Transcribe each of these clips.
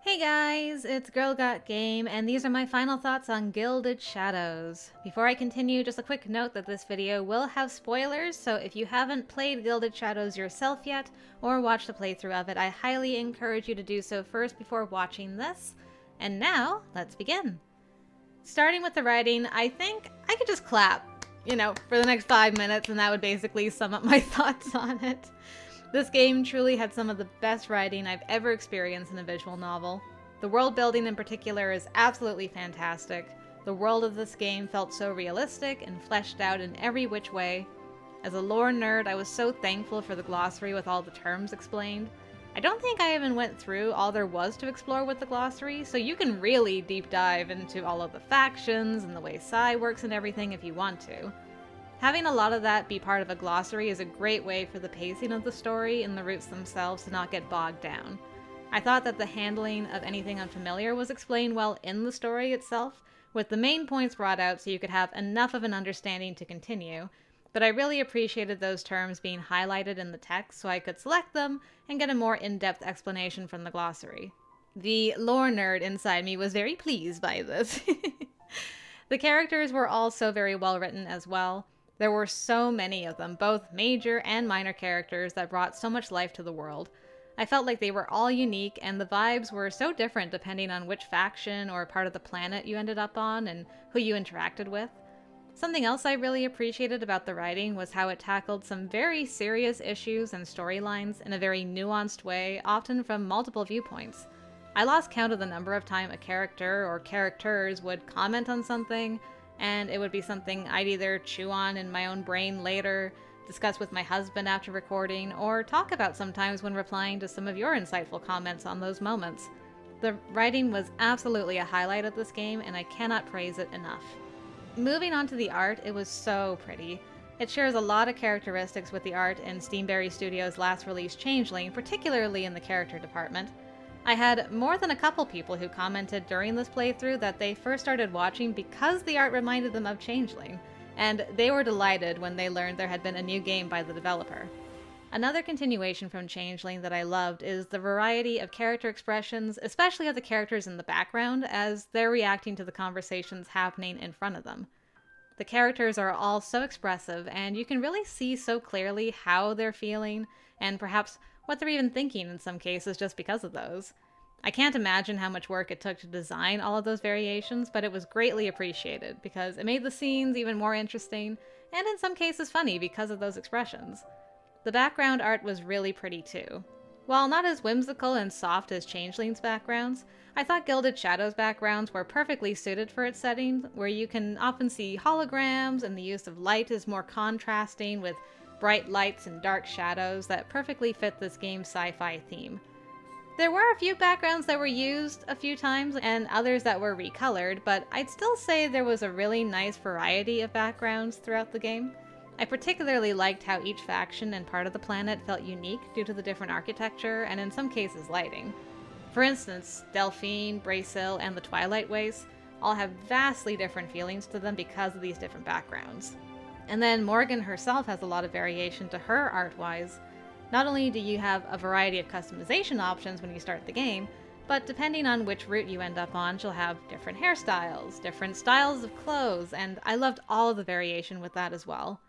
Hey guys, it's GirlGotGame, and these are my final thoughts on Gilded Shadows. Before I continue, just a quick note that this video will have spoilers, so if you haven't played Gilded Shadows yourself yet, or watched a playthrough of it, I highly encourage you to do so first before watching this. And now, let's begin. Starting with the writing, I think I could just clap, for the next 5 minutes, and that would basically sum up my thoughts on it. This game truly had some of the best writing I've ever experienced in a visual novel. The world building in particular is absolutely fantastic. The world of this game felt so realistic and fleshed out in every which way. As a lore nerd, I was so thankful for the glossary with all the terms explained. I don't think I even went through all there was to explore with the glossary, so you can really deep dive into all of the factions and the way Sci works and everything if you want to. Having a lot of that be part of a glossary is a great way for the pacing of the story and the routes themselves to not get bogged down. I thought that the handling of anything unfamiliar was explained well in the story itself, with the main points brought out so you could have enough of an understanding to continue, but I really appreciated those terms being highlighted in the text so I could select them and get a more in-depth explanation from the glossary. The lore nerd inside me was very pleased by this. The characters were also very well written as well. There were so many of them, both major and minor characters that brought so much life to the world. I felt like they were all unique, and the vibes were so different depending on which faction or part of the planet you ended up on and who you interacted with. Something else I really appreciated about the writing was how it tackled some very serious issues and storylines in a very nuanced way, often from multiple viewpoints. I lost count of the number of times a character or characters would comment on something, and it would be something I'd either chew on in my own brain later, discuss with my husband after recording, or talk about sometimes when replying to some of your insightful comments on those moments. The writing was absolutely a highlight of this game, and I cannot praise it enough. Moving on to the art, it was so pretty. It shares a lot of characteristics with the art in Steamberry Studios' last release Changeling, particularly in the character department. I had more than a couple people who commented during this playthrough that they first started watching because the art reminded them of Changeling, and they were delighted when they learned there had been a new game by the developer. Another continuation from Changeling that I loved is the variety of character expressions, especially of the characters in the background, as they're reacting to the conversations happening in front of them. The characters are all so expressive, and you can really see so clearly how they're feeling, and perhaps what they're even thinking in some cases just because of those. I can't imagine how much work it took to design all of those variations, but it was greatly appreciated because it made the scenes even more interesting, and in some cases funny because of those expressions. The background art was really pretty too. While not as whimsical and soft as Changeling's backgrounds, I thought Gilded Shadows' backgrounds were perfectly suited for its setting, where you can often see holograms and the use of light is more contrasting with bright lights and dark shadows that perfectly fit this game's sci-fi theme. There were a few backgrounds that were used a few times and others that were recolored, but I'd still say there was a really nice variety of backgrounds throughout the game. I particularly liked how each faction and part of the planet felt unique due to the different architecture and in some cases lighting. For instance, Delphine, Braceil, and the Twilight Waste all have vastly different feelings to them because of these different backgrounds. And then Morgan herself has a lot of variation to her art-wise. Not only do you have a variety of customization options when you start the game, but depending on which route you end up on, she'll have different hairstyles, different styles of clothes, and I loved all of the variation with that as well.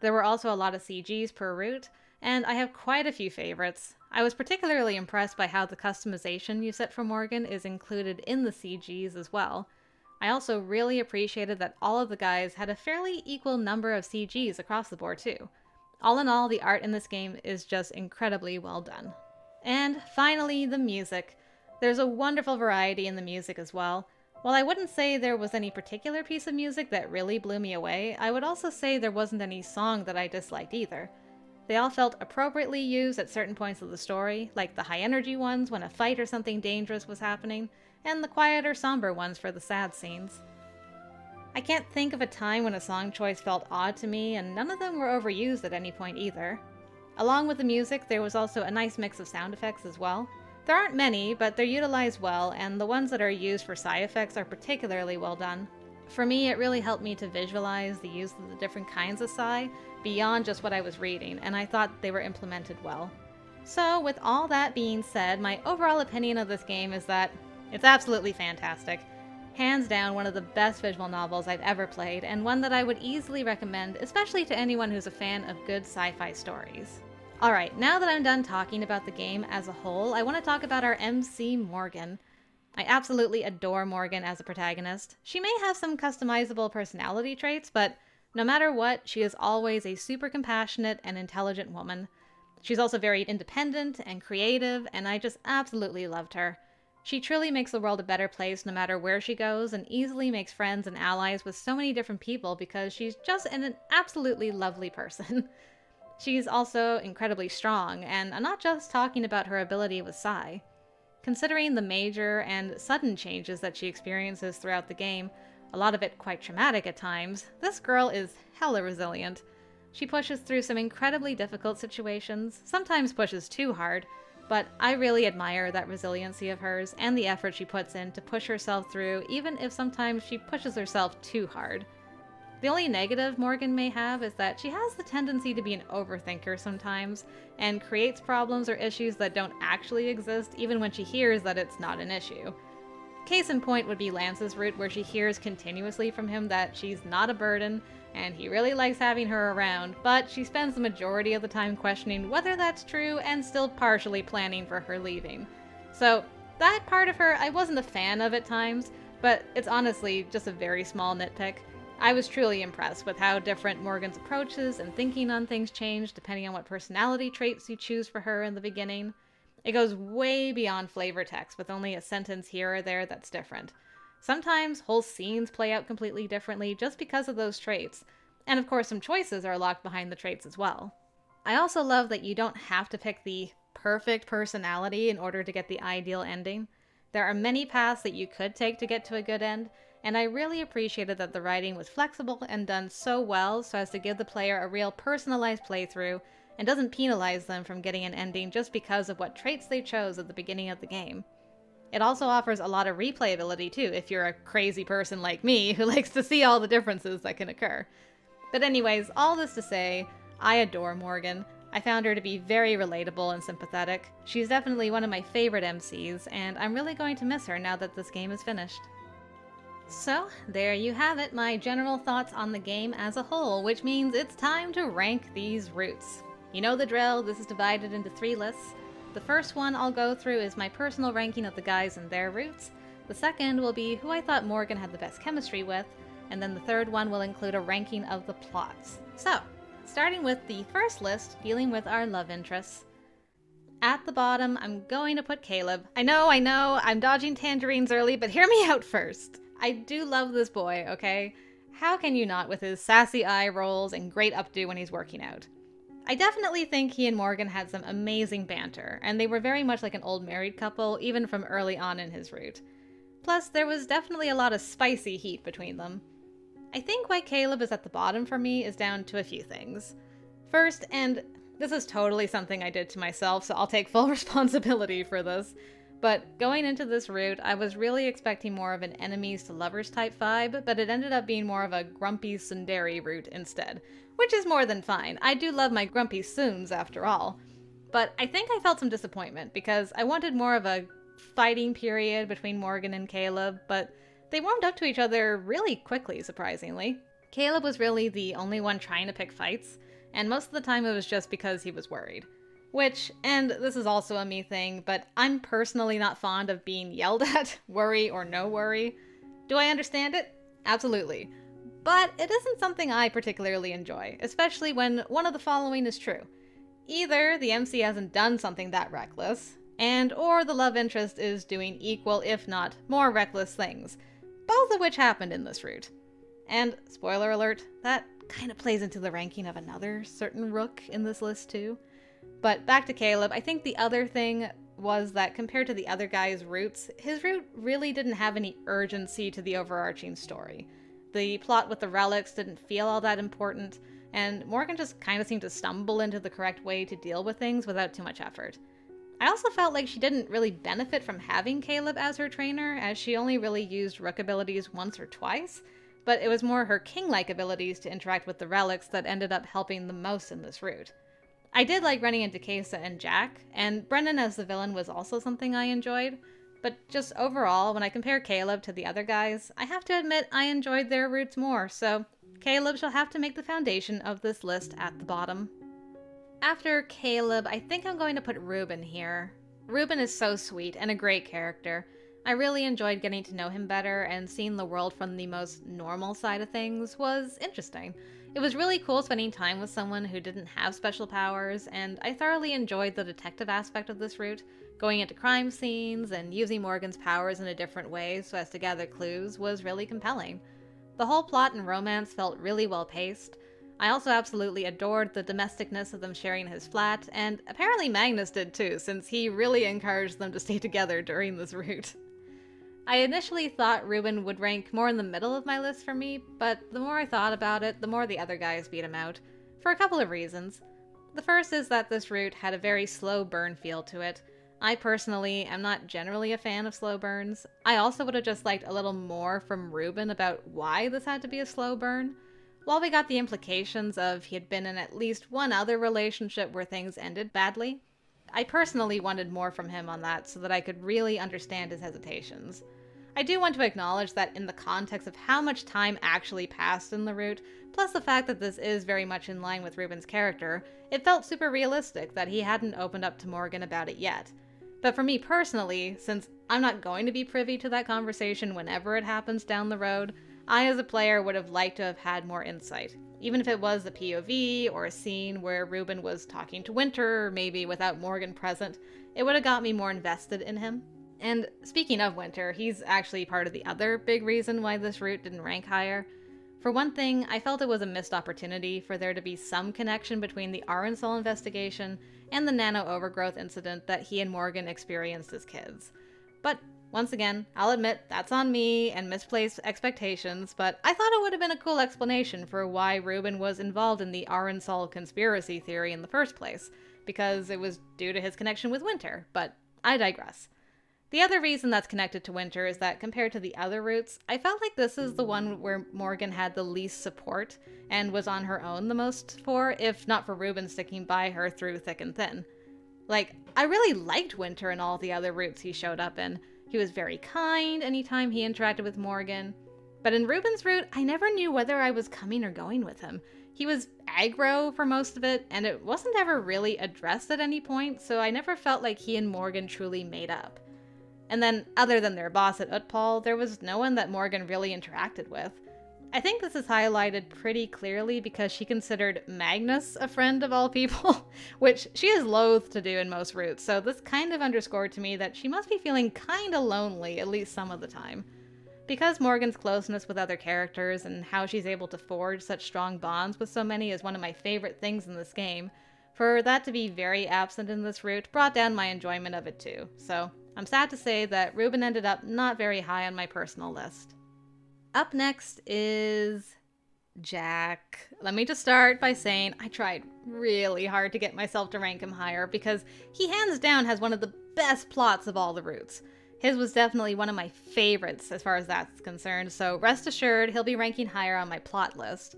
There were also a lot of CGs per route, and I have quite a few favorites. I was particularly impressed by how the customization you set for Morgan is included in the CGs as well. I also really appreciated that all of the guys had a fairly equal number of CGs across the board too. All in all, the art in this game is just incredibly well done. And finally, the music. There's a wonderful variety in the music as well. While I wouldn't say there was any particular piece of music that really blew me away, I would also say there wasn't any song that I disliked either. They all felt appropriately used at certain points of the story, like the high-energy ones when a fight or something dangerous was happening, and the quieter, somber ones for the sad scenes. I can't think of a time when a song choice felt odd to me, and none of them were overused at any point either. Along with the music, there was also a nice mix of sound effects as well. There aren't many, but they're utilized well, and the ones that are used for sci effects are particularly well done. For me, it really helped me to visualize the use of the different kinds of sci beyond just what I was reading, and I thought they were implemented well. So with all that being said, my overall opinion of this game is that it's absolutely fantastic. Hands down one of the best visual novels I've ever played, and one that I would easily recommend, especially to anyone who's a fan of good sci-fi stories. Alright, now that I'm done talking about the game as a whole, I want to talk about our MC Morgan. I absolutely adore Morgan as a protagonist. She may have some customizable personality traits, but no matter what, she is always a super compassionate and intelligent woman. She's also very independent and creative, and I just absolutely loved her. She truly makes the world a better place no matter where she goes, and easily makes friends and allies with so many different people because she's just an absolutely lovely person. She's also incredibly strong, and I'm not just talking about her ability with Psi. Considering the major and sudden changes that she experiences throughout the game, a lot of it quite traumatic at times, this girl is hella resilient. She pushes through some incredibly difficult situations, sometimes pushes too hard, but I really admire that resiliency of hers and the effort she puts in to push herself through, even if sometimes she pushes herself too hard. The only negative Morgan may have is that she has the tendency to be an overthinker sometimes, and creates problems or issues that don't actually exist even when she hears that it's not an issue. Case in point would be Lance's route, where she hears continuously from him that she's not a burden, and he really likes having her around, but she spends the majority of the time questioning whether that's true and still partially planning for her leaving. So that part of her I wasn't a fan of at times, but it's honestly just a very small nitpick. I was truly impressed with how different Morgan's approaches and thinking on things change depending on what personality traits you choose for her in the beginning. It goes way beyond flavor text with only a sentence here or there that's different. Sometimes whole scenes play out completely differently just because of those traits, and of course some choices are locked behind the traits as well. I also love that you don't have to pick the perfect personality in order to get the ideal ending. There are many paths that you could take to get to a good end, and I really appreciated that the writing was flexible and done so well so as to give the player a real personalized playthrough and doesn't penalize them from getting an ending just because of what traits they chose at the beginning of the game. It also offers a lot of replayability too if you're a crazy person like me who likes to see all the differences that can occur. But anyways, all this to say, I adore Morgan. I found her to be very relatable and sympathetic. She's definitely one of my favorite MCs, and I'm really going to miss her now that this game is finished. So, there you have it, my general thoughts on the game as a whole, which means it's time to rank these routes. You know the drill, this is divided into 3 lists. The first one I'll go through is my personal ranking of the guys and their routes. The second will be who I thought Morgan had the best chemistry with, and then the third one will include a ranking of the plots. So, starting with the first list, dealing with our love interests. At the bottom, I'm going to put Caleb. I know, I'm dodging tangerines early, but hear me out first. I do love this boy, okay? How can you not, with his sassy eye rolls and great updo when he's working out? I definitely think he and Morgan had some amazing banter, and they were very much like an old married couple, even from early on in his route. Plus, there was definitely a lot of spicy heat between them. I think why Caleb is at the bottom for me is down to a few things. First, and this is totally something I did to myself, so I'll take full responsibility for this, but going into this route, I was really expecting more of an enemies to lovers type vibe, but it ended up being more of a grumpy tsundere route instead, which is more than fine. I do love my grumpy tsuns after all. But I think I felt some disappointment because I wanted more of a fighting period between Morgan and Caleb, but they warmed up to each other really quickly, surprisingly. Caleb was really the only one trying to pick fights, and most of the time it was just because he was worried. Which, and this is also a me thing, but I'm personally not fond of being yelled at, worry or no worry. Do I understand it? Absolutely. But it isn't something I particularly enjoy, especially when one of the following is true. Either the MC hasn't done something that reckless, or the love interest is doing equal, if not more reckless things, both of which happened in this route. And, spoiler alert, that kind of plays into the ranking of another certain rook in this list too. But back to Caleb, I think the other thing was that compared to the other guy's routes, his route really didn't have any urgency to the overarching story. The plot with the relics didn't feel all that important, and Morgan just kind of seemed to stumble into the correct way to deal with things without too much effort. I also felt like she didn't really benefit from having Caleb as her trainer, as she only really used rook abilities once or twice, but it was more her king-like abilities to interact with the relics that ended up helping the most in this route. I did like running into Kesa and Jack, and Brennan as the villain was also something I enjoyed. But just overall, when I compare Caleb to the other guys, I have to admit I enjoyed their routes more, so Caleb shall have to make the foundation of this list at the bottom. After Caleb, I think I'm going to put Ruben here. Ruben is so sweet and a great character. I really enjoyed getting to know him better, and seeing the world from the most normal side of things was interesting. It was really cool spending time with someone who didn't have special powers, and I thoroughly enjoyed the detective aspect of this route. Going into crime scenes and using Morgan's powers in a different way so as to gather clues was really compelling. The whole plot and romance felt really well paced. I also absolutely adored the domesticness of them sharing his flat, and apparently Magnus did too, since he really encouraged them to stay together during this route. I initially thought Ruben would rank more in the middle of my list for me, but the more I thought about it, the more the other guys beat him out, for a couple of reasons. The first is that this route had a very slow burn feel to it. I personally am not generally a fan of slow burns. I also would have just liked a little more from Ruben about why this had to be a slow burn. While we got the implications of he had been in at least one other relationship where things ended badly, I personally wanted more from him on that so that I could really understand his hesitations. I do want to acknowledge that in the context of how much time actually passed in the route, plus the fact that this is very much in line with Ruben's character, it felt super realistic that he hadn't opened up to Morgan about it yet. But for me personally, since I'm not going to be privy to that conversation whenever it happens down the road, I as a player would have liked to have had more insight. Even if it was a POV or a scene where Ruben was talking to Winter, maybe without Morgan present, it would have got me more invested in him. And speaking of Winter, he's actually part of the other big reason why this route didn't rank higher. For one thing, I felt it was a missed opportunity for there to be some connection between the Arnsol investigation and the nano-overgrowth incident that he and Morgan experienced as kids. But once again, I'll admit that's on me and misplaced expectations, but I thought it would have been a cool explanation for why Ruben was involved in the Arnsol conspiracy theory in the first place, because it was due to his connection with Winter, but I digress. The other reason that's connected to Winter is that compared to the other routes, I felt like this is the one where Morgan had the least support and was on her own the most for, if not for Ruben sticking by her through thick and thin. Like, I really liked Winter in all the other routes he showed up in. He was very kind anytime he interacted with Morgan. But in Ruben's route, I never knew whether I was coming or going with him. He was aggro for most of it, and it wasn't ever really addressed at any point, so I never felt like he and Morgan truly made up. And then, other than their boss at Utpal, there was no one that Morgan really interacted with. I think this is highlighted pretty clearly because she considered Magnus a friend of all people, which she is loath to do in most routes, so this kind of underscored to me that she must be feeling kinda lonely at least some of the time. Because Morgan's closeness with other characters and how she's able to forge such strong bonds with so many is one of my favorite things in this game, for that to be very absent in this route brought down my enjoyment of it too, so I'm sad to say that Ruben ended up not very high on my personal list. Up next is Jack. Let me just start by saying I tried really hard to get myself to rank him higher because he hands down has one of the best plots of all the routes. His was definitely one of my favorites as far as that's concerned, so rest assured he'll be ranking higher on my plot list.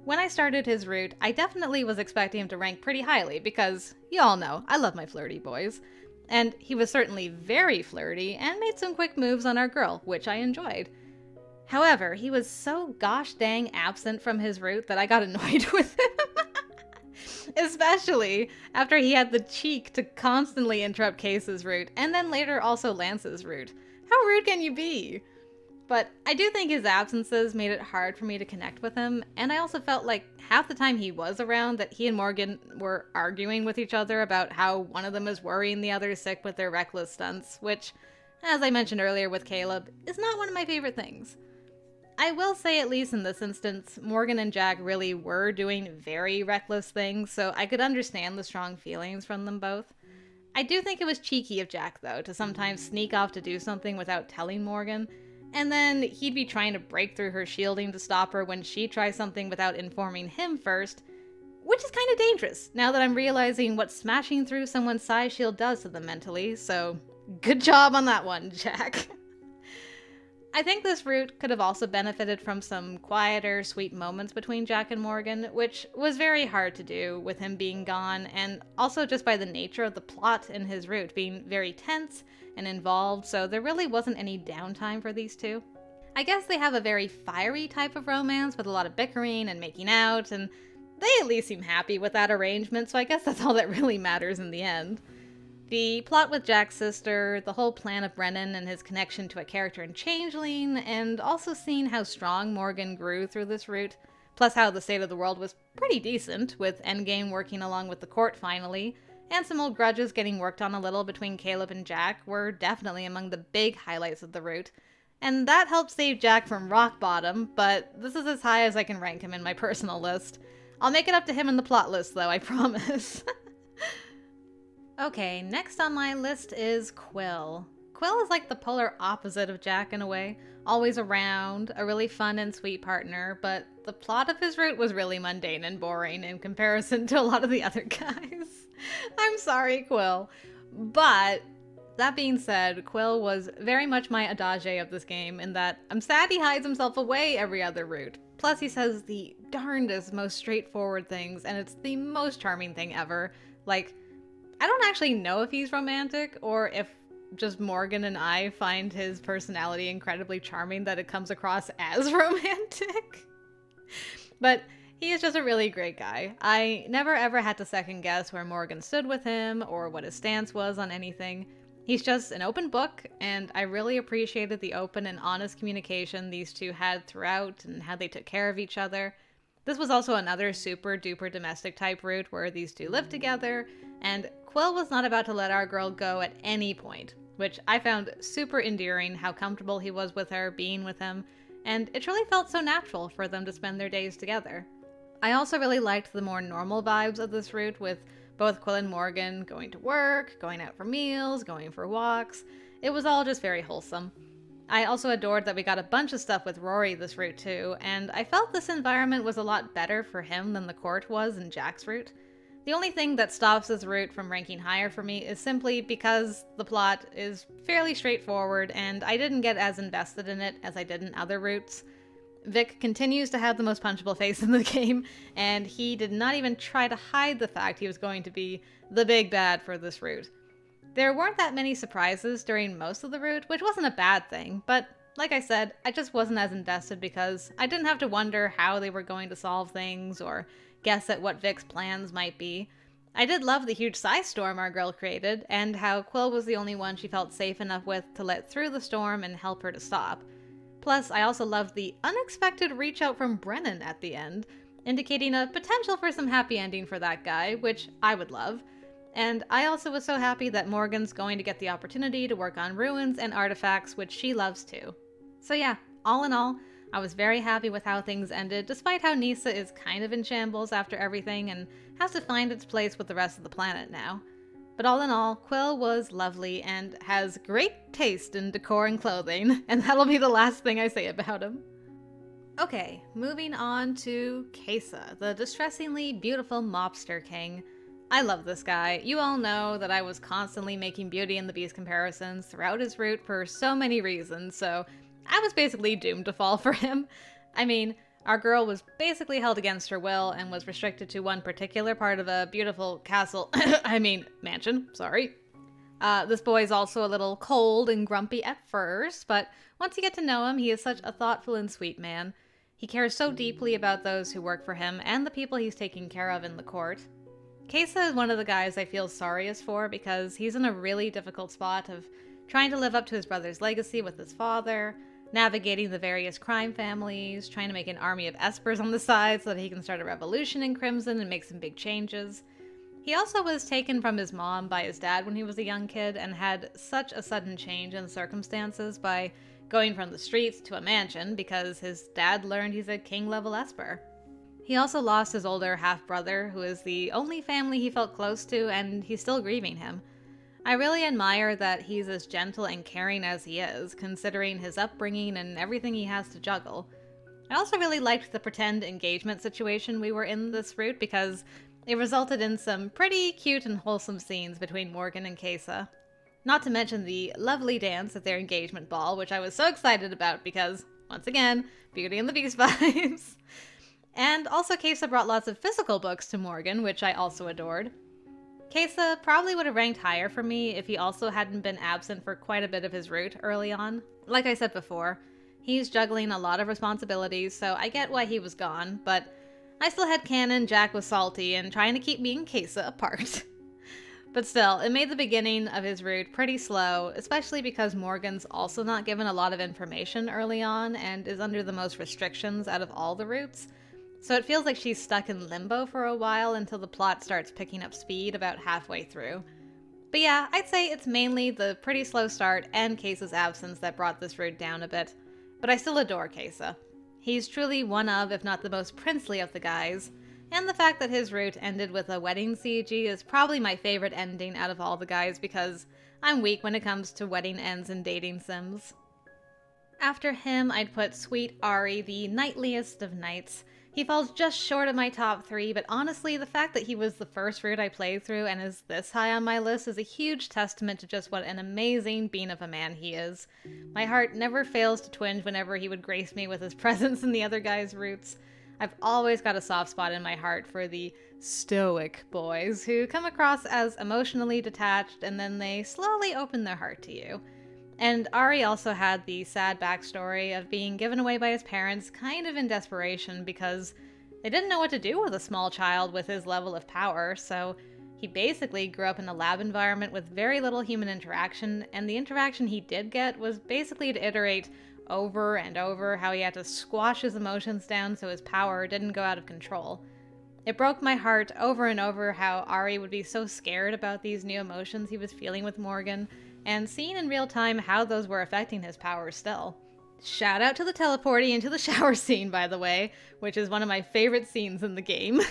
When I started his route, I definitely was expecting him to rank pretty highly because, y'all know, I love my flirty boys. And he was certainly very flirty and made some quick moves on our girl, which I enjoyed. However, he was so gosh dang absent from his route that I got annoyed with him. Especially after he had the cheek to constantly interrupt Case's route, and then later also Lance's route. How rude can you be? But I do think his absences made it hard for me to connect with him, and I also felt like half the time he was around that he and Morgan were arguing with each other about how one of them is worrying the other sick with their reckless stunts, which, as I mentioned earlier with Caleb, is not one of my favorite things. I will say, at least in this instance, Morgan and Jack really were doing very reckless things, so I could understand the strong feelings from them both. I do think it was cheeky of Jack, though, to sometimes sneak off to do something without telling Morgan, and then he'd be trying to break through her shielding to stop her when she tries something without informing him first, which is kind of dangerous, now that I'm realizing what smashing through someone's psi shield does to them mentally, so good job on that one, Jack. I think this route could have also benefited from some quieter, sweet moments between Jack and Morgan, which was very hard to do with him being gone, and also just by the nature of the plot in his route being very tense and involved, so there really wasn't any downtime for these two. I guess they have a very fiery type of romance with a lot of bickering and making out, and they at least seem happy with that arrangement, so I guess that's all that really matters in the end. The plot with Jack's sister, the whole plan of Brennan and his connection to a character in Changeling, and also seeing how strong Morgan grew through this route, plus how the state of the world was pretty decent, with Endgame working along with the court finally, and some old grudges getting worked on a little between Caleb and Jack, were definitely among the big highlights of the route. And that helped save Jack from rock bottom, but this is as high as I can rank him in my personal list. I'll make it up to him in the plot list though, I promise. Okay, next on my list is Quill. Quill is like the polar opposite of Jack in a way. Always around, a really fun and sweet partner, but the plot of his route was really mundane and boring in comparison to a lot of the other guys. I'm sorry, Quill. But that being said, Quill was very much my adage of this game in that I'm sad he hides himself away every other route. Plus he says the darndest, most straightforward things, and it's the most charming thing ever. Like, I don't actually know if he's romantic or if just Morgan and I find his personality incredibly charming that it comes across as romantic. But he is just a really great guy. I never ever had to second guess where Morgan stood with him or what his stance was on anything. He's just an open book, and I really appreciated the open and honest communication these two had throughout and how they took care of each other. This was also another super duper domestic type route where these two lived together, and Quill was not about to let our girl go at any point, which I found super endearing how comfortable he was with her being with him, and it really felt so natural for them to spend their days together. I also really liked the more normal vibes of this route with both Quill and Morgan going to work, going out for meals, going for walks. It was all just very wholesome. I also adored that we got a bunch of stuff with Rory this route too, and I felt this environment was a lot better for him than the court was in Jack's route. The only thing that stops this route from ranking higher for me is simply because the plot is fairly straightforward and I didn't get as invested in it as I did in other routes. Vic continues to have the most punchable face in the game, and he did not even try to hide the fact he was going to be the big bad for this route. There weren't that many surprises during most of the route, which wasn't a bad thing, but like I said, I just wasn't as invested because I didn't have to wonder how they were going to solve things or guess at what Vic's plans might be. I did love the huge size storm our girl created, and how Quill was the only one she felt safe enough with to let through the storm and help her to stop. Plus, I also loved the unexpected reach out from Brennan at the end, indicating a potential for some happy ending for that guy, which I would love. And I also was so happy that Morgan's going to get the opportunity to work on ruins and artifacts, which she loves too. So yeah, all in all, I was very happy with how things ended, despite how Nisa is kind of in shambles after everything and has to find its place with the rest of the planet now. But all in all, Quill was lovely and has great taste in decor and clothing, and that'll be the last thing I say about him. Okay, moving on to Kesa, the distressingly beautiful mobster king. I love this guy. You all know that I was constantly making Beauty and the Beast comparisons throughout his route for so many reasons, so I was basically doomed to fall for him. I mean, our girl was basically held against her will and was restricted to one particular part of a beautiful castle, mansion, sorry. This boy is also a little cold and grumpy at first, but once you get to know him, he is such a thoughtful and sweet man. He cares so deeply about those who work for him and the people he's taking care of in the court. Kesa is one of the guys I feel sorriest for because he's in a really difficult spot of trying to live up to his brother's legacy with his father, navigating the various crime families, trying to make an army of espers on the side so that he can start a revolution in Crimson and make some big changes. He also was taken from his mom by his dad when he was a young kid and had such a sudden change in circumstances by going from the streets to a mansion because his dad learned he's a king-level esper. He also lost his older half-brother, who is the only family he felt close to, and he's still grieving him. I really admire that he's as gentle and caring as he is, considering his upbringing and everything he has to juggle. I also really liked the pretend engagement situation we were in this route because it resulted in some pretty cute and wholesome scenes between Morgan and Kesa. Not to mention the lovely dance at their engagement ball, which I was so excited about because, once again, Beauty and the Beast vibes. And also Kesa brought lots of physical books to Morgan, which I also adored. Kesa probably would have ranked higher for me if he also hadn't been absent for quite a bit of his route early on. Like I said before, he's juggling a lot of responsibilities, so I get why he was gone, but I still had canon Jack was salty and trying to keep me and Kesa apart. But still, it made the beginning of his route pretty slow, especially because Morgan's also not given a lot of information early on and is under the most restrictions out of all the routes. So it feels like she's stuck in limbo for a while until the plot starts picking up speed about halfway through. But yeah, I'd say it's mainly the pretty slow start and Kesa's absence that brought this route down a bit. But I still adore Kesa. He's truly one of, if not the most princely of the guys, and the fact that his route ended with a wedding CG is probably my favorite ending out of all the guys because I'm weak when it comes to wedding ends and dating sims. After him, I'd put Sweet Ari, the knightliest of knights. He falls just short of my top 3, but honestly, the fact that he was the first route I played through and is this high on my list is a huge testament to just what an amazing being of a man he is. My heart never fails to twinge whenever he would grace me with his presence in the other guys' routes. I've always got a soft spot in my heart for the stoic boys who come across as emotionally detached and then they slowly open their heart to you. And Ari also had the sad backstory of being given away by his parents kind of in desperation because they didn't know what to do with a small child with his level of power, so he basically grew up in a lab environment with very little human interaction, and the interaction he did get was basically to iterate over and over how he had to squash his emotions down so his power didn't go out of control. It broke my heart over and over how Ari would be so scared about these new emotions he was feeling with Morgan, and seeing in real time how those were affecting his power still. Shout out to the teleporting into the shower scene, by the way, which is one of my favorite scenes in the game.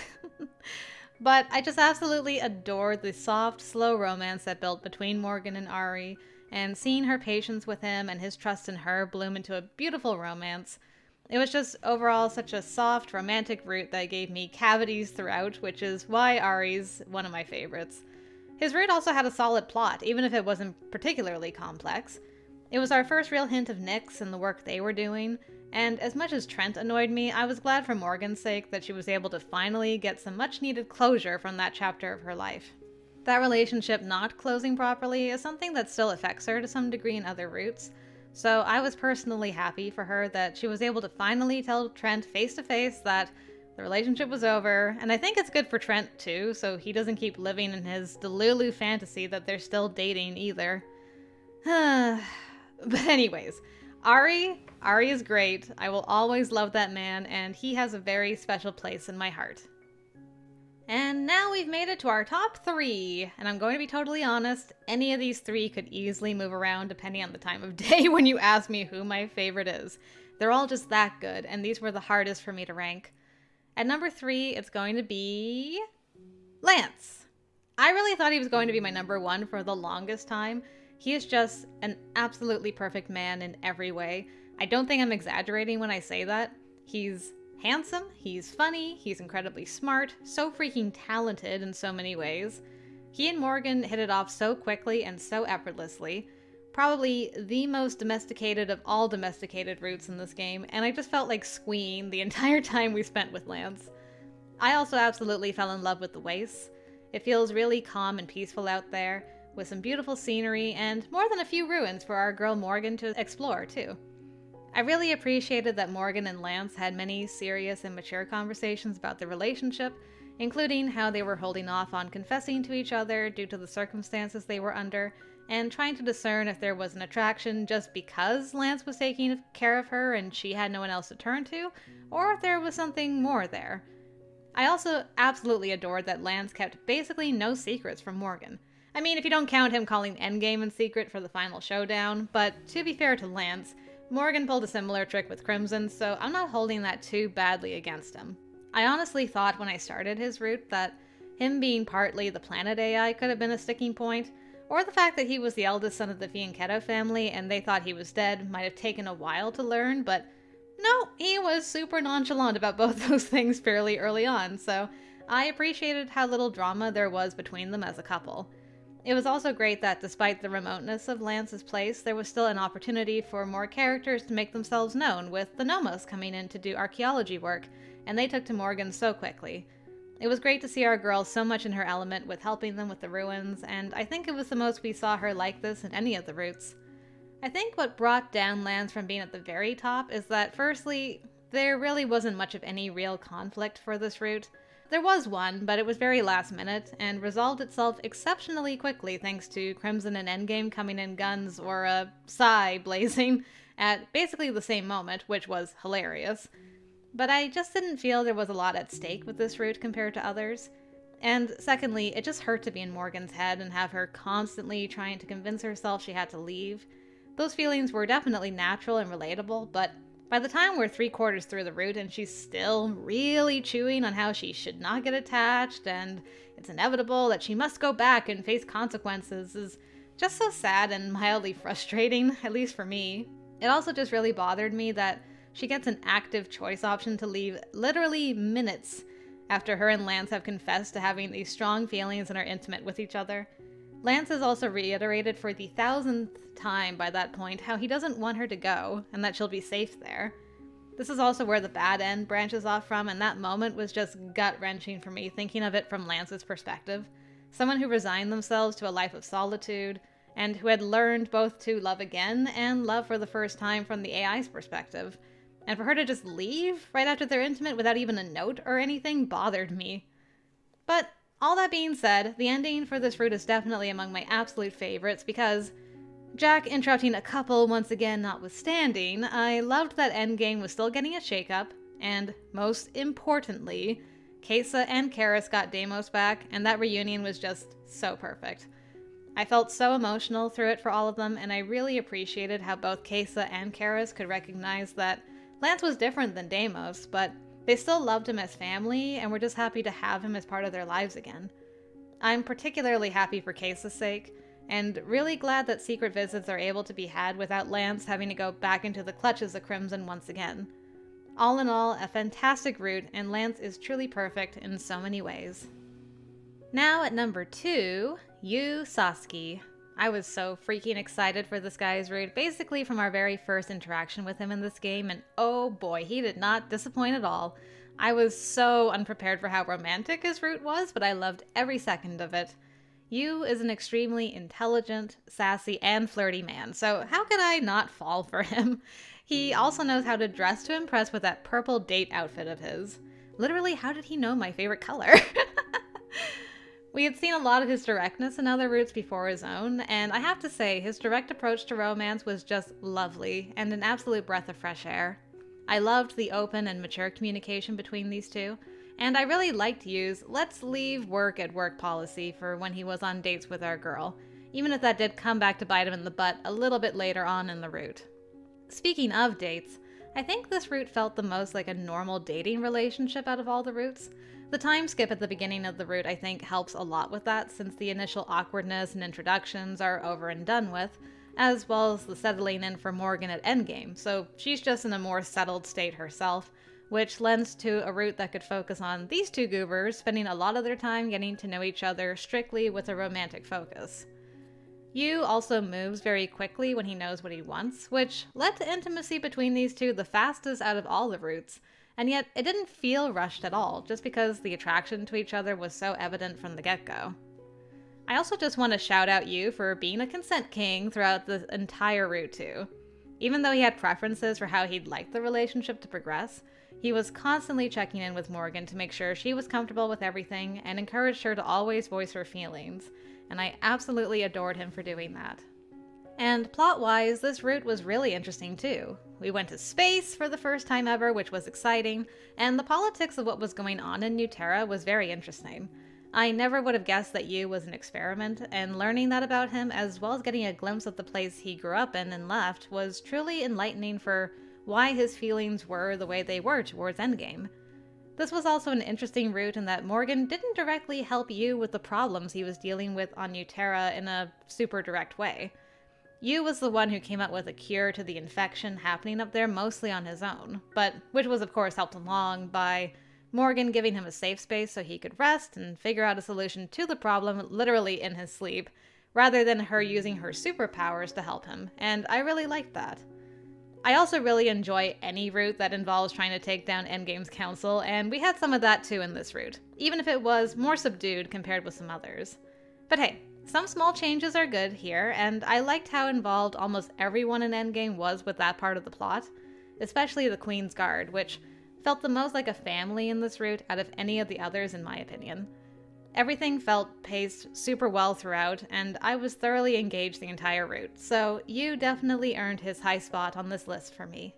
But I just absolutely adored the soft, slow romance that built between Morgan and Ari, and seeing her patience with him and his trust in her bloom into a beautiful romance. It was just overall such a soft, romantic route that gave me cavities throughout, which is why Ari's one of my favorites. His route also had a solid plot, even if it wasn't particularly complex. It was our first real hint of Nyx and the work they were doing, and as much as Trent annoyed me, I was glad for Morgan's sake that she was able to finally get some much-needed closure from that chapter of her life. That relationship not closing properly is something that still affects her to some degree in other routes, so I was personally happy for her that she was able to finally tell Trent face-to-face that the relationship was over, and I think it's good for Trent too, so he doesn't keep living in his delulu fantasy that they're still dating either. But anyways, Ari is great. I will always love that man, and he has a very special place in my heart. And now we've made it to our top 3, and I'm going to be totally honest, any of these 3 could easily move around depending on the time of day when you ask me who my favorite is. They're all just that good, and these were the hardest for me to rank. At number 3, it's going to be Lance. I really thought he was going to be my number 1 for the longest time. He is just an absolutely perfect man in every way. I don't think I'm exaggerating when I say that. He's handsome, he's funny, he's incredibly smart, so freaking talented in so many ways. He and Morgan hit it off so quickly and so effortlessly. Probably the most domesticated of all domesticated routes in this game, and I just felt like squeeing the entire time we spent with Lance. I also absolutely fell in love with the Waste. It feels really calm and peaceful out there, with some beautiful scenery and more than a few ruins for our girl Morgan to explore too. I really appreciated that Morgan and Lance had many serious and mature conversations about their relationship, including how they were holding off on confessing to each other due to the circumstances they were under, and trying to discern if there was an attraction just because Lance was taking care of her and she had no one else to turn to, or if there was something more there. I also absolutely adored that Lance kept basically no secrets from Morgan. I mean, if you don't count him calling Endgame in secret for the final showdown, but to be fair to Lance, Morgan pulled a similar trick with Crimson, so I'm not holding that too badly against him. I honestly thought when I started his route that him being partly the planet AI could have been a sticking point, or the fact that he was the eldest son of the Fianchetto family and they thought he was dead might have taken a while to learn, but no, he was super nonchalant about both those things fairly early on, so I appreciated how little drama there was between them as a couple. It was also great that despite the remoteness of Lance's place, there was still an opportunity for more characters to make themselves known, with the Nomos coming in to do archaeology work, and they took to Morgan so quickly. It was great to see our girl so much in her element with helping them with the ruins, and I think it was the most we saw her like this in any of the routes. I think what brought down Lance from being at the very top is that, firstly, there really wasn't much of any real conflict for this route. There was one, but it was very last minute, and resolved itself exceptionally quickly thanks to Crimson and Endgame coming in guns or a Psi blazing at basically the same moment, which was hilarious. But I just didn't feel there was a lot at stake with this route compared to others. And secondly, it just hurt to be in Morgan's head and have her constantly trying to convince herself she had to leave. Those feelings were definitely natural and relatable, but by the time we're 3/4 through the route and she's still really chewing on how she should not get attached and it's inevitable that she must go back and face consequences is just so sad and mildly frustrating, at least for me. It also just really bothered me that she gets an active choice option to leave literally minutes after her and Lance have confessed to having these strong feelings and are intimate with each other. Lance has also reiterated for the 1000th time by that point how he doesn't want her to go and that she'll be safe there. This is also where the bad end branches off from, and that moment was just gut-wrenching for me thinking of it from Lance's perspective. Someone who resigned themselves to a life of solitude and who had learned both to love again and love for the first time from the AI's perspective. And for her to just leave right after they're intimate without even a note or anything bothered me. But all that being said, the ending for this route is definitely among my absolute favorites because, Jack interrupting a couple once again notwithstanding, I loved that Endgame was still getting a shakeup, and most importantly, Kesa and Karis got Deimos back, and that reunion was just so perfect. I felt so emotional through it for all of them, and I really appreciated how both Kesa and Karis could recognize that Lance was different than Deimos, but they still loved him as family and were just happy to have him as part of their lives again. I'm particularly happy for Kesa's sake, and really glad that secret visits are able to be had without Lance having to go back into the clutches of Crimson once again. All in all, a fantastic route, and Lance is truly perfect in so many ways. Now at number 2, Yu Sasuke. I was so freaking excited for this guy's route, basically from our very first interaction with him in this game, and oh boy, he did not disappoint at all. I was so unprepared for how romantic his route was, but I loved every second of it. Yu is an extremely intelligent, sassy, and flirty man, so how could I not fall for him? He also knows how to dress to impress with that purple date outfit of his. Literally, how did he know my favorite color? We had seen a lot of his directness in other routes before his own, and I have to say, his direct approach to romance was just lovely, and an absolute breath of fresh air. I loved the open and mature communication between these two, and I really liked Yu's let's leave work at work policy for when he was on dates with our girl, even if that did come back to bite him in the butt a little bit later on in the route. Speaking of dates, I think this route felt the most like a normal dating relationship out of all the routes. The time skip at the beginning of the route I think helps a lot with that, since the initial awkwardness and introductions are over and done with, as well as the settling in for Morgan at Endgame, so she's just in a more settled state herself, which lends to a route that could focus on these two goobers spending a lot of their time getting to know each other strictly with a romantic focus. Yu also moves very quickly when he knows what he wants, which led to intimacy between these two the fastest out of all the routes, and yet it didn't feel rushed at all, just because the attraction to each other was so evident from the get-go. I also just want to shout out Yu for being a consent king throughout the entire route too. Even though he had preferences for how he'd like the relationship to progress, he was constantly checking in with Morgan to make sure she was comfortable with everything and encouraged her to always voice her feelings, and I absolutely adored him for doing that. And plot-wise, this route was really interesting too. We went to space for the first time ever, which was exciting, and the politics of what was going on in New Terra was very interesting. I never would have guessed that Yu was an experiment, and learning that about him, as well as getting a glimpse of the place he grew up in and left, was truly enlightening for why his feelings were the way they were towards Endgame. This was also an interesting route in that Morgan didn't directly help Yu with the problems he was dealing with on New Terra in a super direct way. Yu was the one who came up with a cure to the infection happening up there mostly on his own, but which was of course helped along by Morgan giving him a safe space so he could rest and figure out a solution to the problem literally in his sleep, rather than her using her superpowers to help him, and I really liked that. I also really enjoy any route that involves trying to take down Endgame's council, and we had some of that too in this route, even if it was more subdued compared with some others. But hey, some small changes are good here, and I liked how involved almost everyone in Endgame was with that part of the plot, especially the Queen's Guard, which felt the most like a family in this route out of any of the others in my opinion. Everything felt paced super well throughout, and I was thoroughly engaged the entire route, so you definitely earned his high spot on this list for me.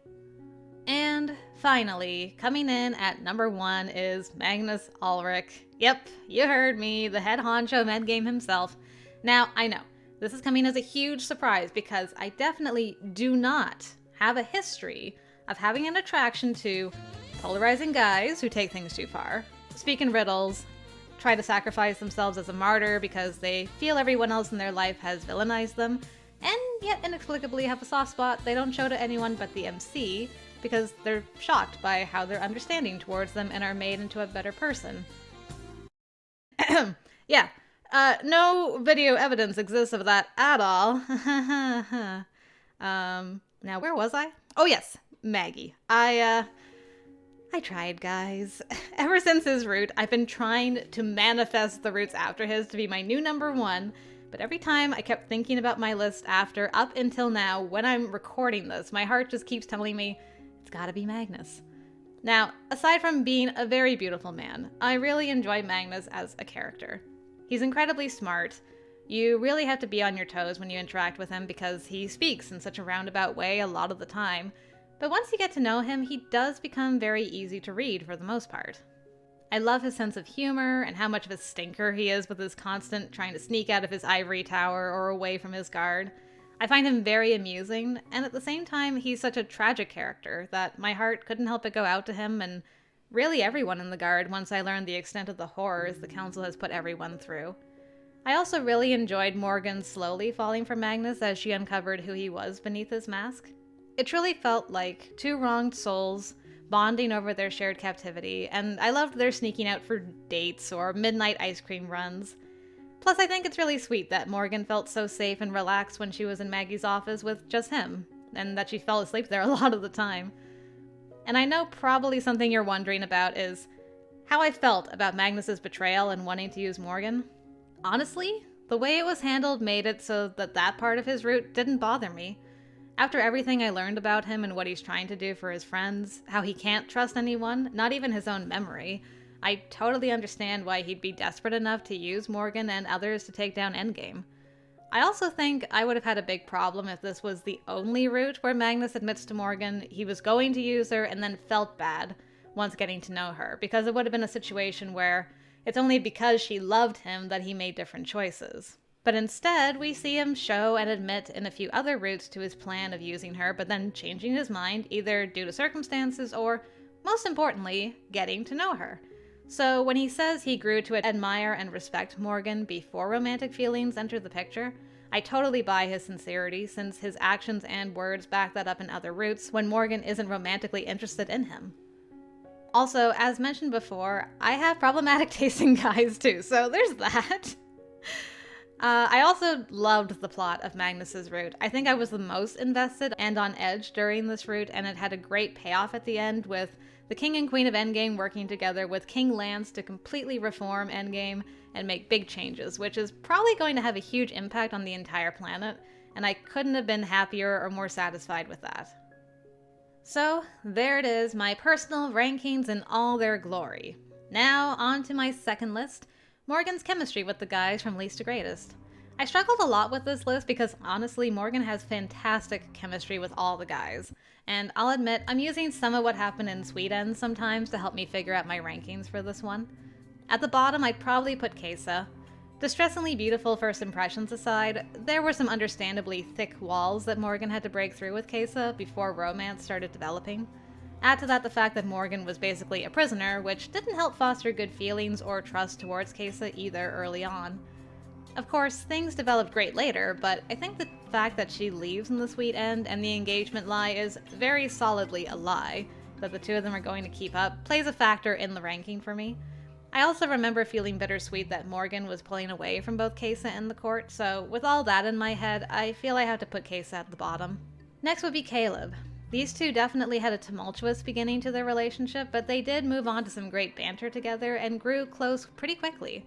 And finally, coming in at number 1 is Magnus Ulrich. Yep, you heard me, the head honcho of Endgame himself. Now, I know, this is coming as a huge surprise because I definitely do not have a history of having an attraction to polarizing guys who take things too far, speak in riddles, try to sacrifice themselves as a martyr because they feel everyone else in their life has villainized them, and yet inexplicably have a soft spot they don't show to anyone but the MC because they're shocked by how they're understanding towards them and are made into a better person. Yeah, no video evidence exists of that at all. Now where was I? Oh yes, Maggie. I tried, guys. Ever since his route, I've been trying to manifest the routes after his to be my new number 1, but every time I kept thinking about my list after, up until now, when I'm recording this, my heart just keeps telling me, it's gotta be Magnus. Now, aside from being a very beautiful man, I really enjoy Magnus as a character. He's incredibly smart. You really have to be on your toes when you interact with him because he speaks in such a roundabout way a lot of the time. But once you get to know him, he does become very easy to read for the most part. I love his sense of humor and how much of a stinker he is with his constant trying to sneak out of his ivory tower or away from his guard. I find him very amusing, and at the same time, he's such a tragic character that my heart couldn't help but go out to him and really everyone in the guard once I learned the extent of the horrors the council has put everyone through. I also really enjoyed Morgan slowly falling for Magnus as she uncovered who he was beneath his mask. It truly felt like two wronged souls bonding over their shared captivity, and I loved their sneaking out for dates or midnight ice cream runs. Plus, I think it's really sweet that Morgan felt so safe and relaxed when she was in Maggie's office with just him, and that she fell asleep there a lot of the time. And I know probably something you're wondering about is how I felt about Magnus's betrayal and wanting to use Morgan. Honestly, the way it was handled made it so that that part of his route didn't bother me. After everything I learned about him and what he's trying to do for his friends, how he can't trust anyone, not even his own memory, I totally understand why he'd be desperate enough to use Morgan and others to take down Endgame. I also think I would have had a big problem if this was the only route where Magnus admits to Morgan he was going to use her and then felt bad once getting to know her, because it would have been a situation where it's only because she loved him that he made different choices. But instead, we see him show and admit in a few other routes to his plan of using her, but then changing his mind either due to circumstances or, most importantly, getting to know her. So when he says he grew to admire and respect Morgan before romantic feelings entered the picture, I totally buy his sincerity since his actions and words back that up in other routes when Morgan isn't romantically interested in him. Also, as mentioned before, I have problematic taste in guys too, so there's that. I also loved the plot of Magnus's route. I think I was the most invested and on edge during this route, and it had a great payoff at the end with the King and Queen of Endgame working together with King Lance to completely reform Endgame and make big changes, which is probably going to have a huge impact on the entire planet, and I couldn't have been happier or more satisfied with that. So, there it is, my personal rankings in all their glory. Now, on to my second list, Morgan's chemistry with the guys from least to greatest. I struggled a lot with this list because honestly, Morgan has fantastic chemistry with all the guys. And I'll admit, I'm using some of what happened in Sweet End sometimes to help me figure out my rankings for this one. At the bottom, I'd probably put Kesa. Distressingly beautiful first impressions aside, there were some understandably thick walls that Morgan had to break through with Kesa before romance started developing. Add to that the fact that Morgan was basically a prisoner, which didn't help foster good feelings or trust towards Kesa either early on. Of course, things developed great later, but I think the fact that she leaves in the Sweet End and the engagement lie is very solidly a lie, that the two of them are going to keep up, plays a factor in the ranking for me. I also remember feeling bittersweet that Morgan was pulling away from both Kesa and the court, so with all that in my head, I feel I have to put Kesa at the bottom. Next would be Caleb. These two definitely had a tumultuous beginning to their relationship, but they did move on to some great banter together and grew close pretty quickly.